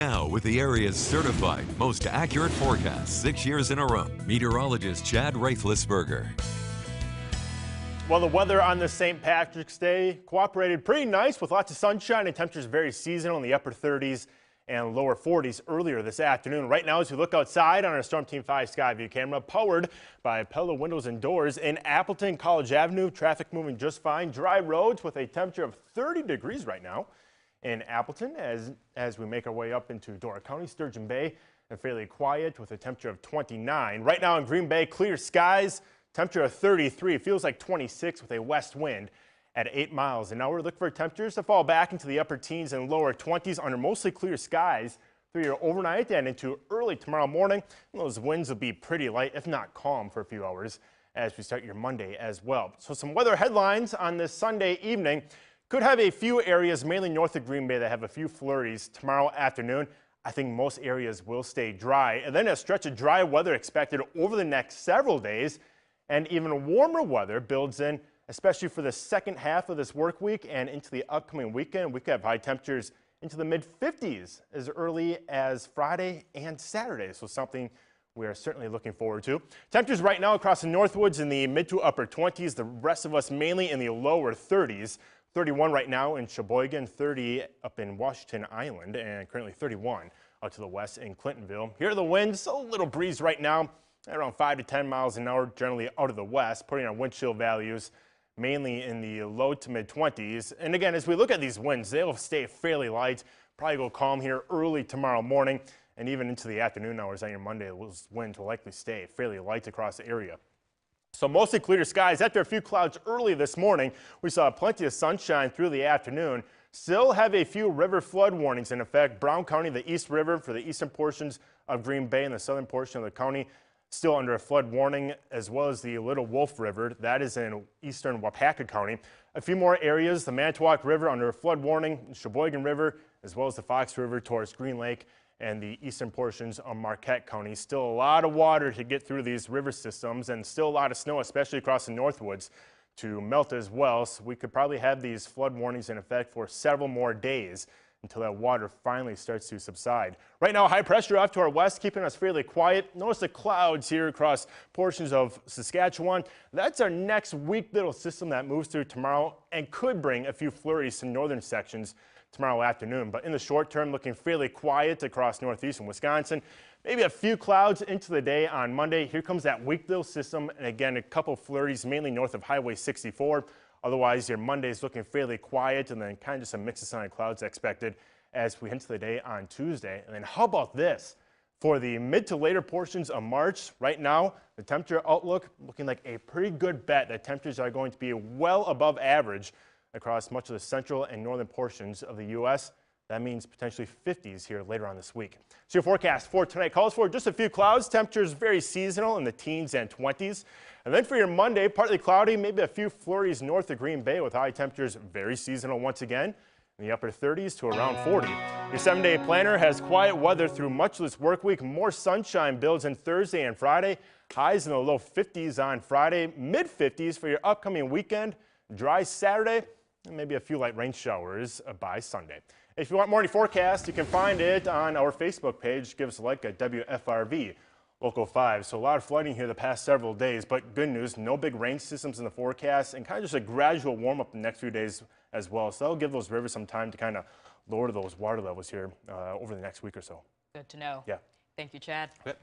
Now, with the area's certified most accurate forecast 6 years in a row, meteorologist Chad Reiflisberger. Well, the weather on this St. Patrick's Day cooperated pretty nice with lots of sunshine and temperatures very seasonal in the upper 30s and lower 40s earlier this afternoon. Right now, as we look outside on our Storm Team 5 Skyview camera, powered by Pella Windows and Doors in Appleton, College Avenue, traffic moving just fine. Dry roads with a temperature of 30 degrees right now in Appleton as we make our way up into Door County, Sturgeon Bay, and fairly quiet with a temperature of 29. Right now in Green Bay, clear skies, temperature of 33. It feels like 26 with a west wind at 8 miles an hour. Look for temperatures to fall back into the upper teens and lower 20s under mostly clear skies through your overnight and into early tomorrow morning. And those winds will be pretty light, if not calm, for a few hours as we start your Monday as well. So some weather headlines on this Sunday evening. Could have a few areas, mainly north of Green Bay, that have a few flurries tomorrow afternoon. I think most areas will stay dry. And then a stretch of dry weather expected over the next several days. And even warmer weather builds in, especially for the second half of this work week and into the upcoming weekend. We could have high temperatures into the mid-50s as early as Friday and Saturday. So something we are certainly looking forward to. Temperatures right now across the Northwoods in the mid to upper 20s. The rest of us mainly in the lower 30s. 31 right now in Sheboygan, 30 up in Washington Island, and currently 31 out to the west in Clintonville. Here are the winds, a little breeze right now, around 5 to 10 miles an hour, generally out of the west, putting our wind chill values mainly in the low to mid 20s. And again, as we look at these winds, they'll stay fairly light, probably go calm here early tomorrow morning, and even into the afternoon hours on your Monday, those winds will likely stay fairly light across the area. So mostly clear skies after a few clouds early this morning. We saw plenty of sunshine through the afternoon. Still have a few river flood warnings in effect. Brown County, the East River for the eastern portions of Green Bay and the southern portion of the county still under a flood warning, as well as the Little Wolf River. That is in eastern Wapaka County. A few more areas, the Manitowoc River under a flood warning, Sheboygan River, as well as the Fox River towards Green Lake and the eastern portions of Marquette County. Still a lot of water to get through these river systems and still a lot of snow, especially across the Northwoods, to melt as well. So we could probably have these flood warnings in effect for several more days until that water finally starts to subside. Right now, high pressure off to our west, keeping us fairly quiet. Notice the clouds here across portions of Saskatchewan. That's our next weak little system that moves through tomorrow and could bring a few flurries to northern sections tomorrow afternoon. But in the short term, looking fairly quiet across northeastern Wisconsin. Maybe a few clouds into the day on Monday. Here comes that weak little system. And again, a couple flurries, mainly north of Highway 64. Otherwise, your Monday is looking fairly quiet, and then kind of just a mix of sun and clouds expected as we enter the day on Tuesday. And then how about this? For the mid to later portions of March, right now, the temperature outlook looking like a pretty good bet that temperatures are going to be well above average across much of the central and northern portions of the U.S. That means potentially 50s here later on this week. So your forecast for tonight calls for just a few clouds. Temperatures very seasonal in the teens and 20s. And then for your Monday, partly cloudy, maybe a few flurries north of Green Bay with high temperatures very seasonal once again in the upper 30s to around 40. Your 7-day planner has quiet weather through much of this work week. More sunshine builds in Thursday and Friday. Highs in the low 50s on Friday, mid 50s for your upcoming weekend. Dry Saturday, and maybe a few light rain showers by Sunday. If you want more of the forecast, you can find it on our Facebook page. Give us a like at WFRV Local 5. So a lot of flooding here the past several days, but good news, no big rain systems in the forecast and kind of just a gradual warm up the next few days as well. So that'll give those rivers some time to kind of lower those water levels here over the next week or so. Good to know. Yeah. Thank you, Chad. Yep.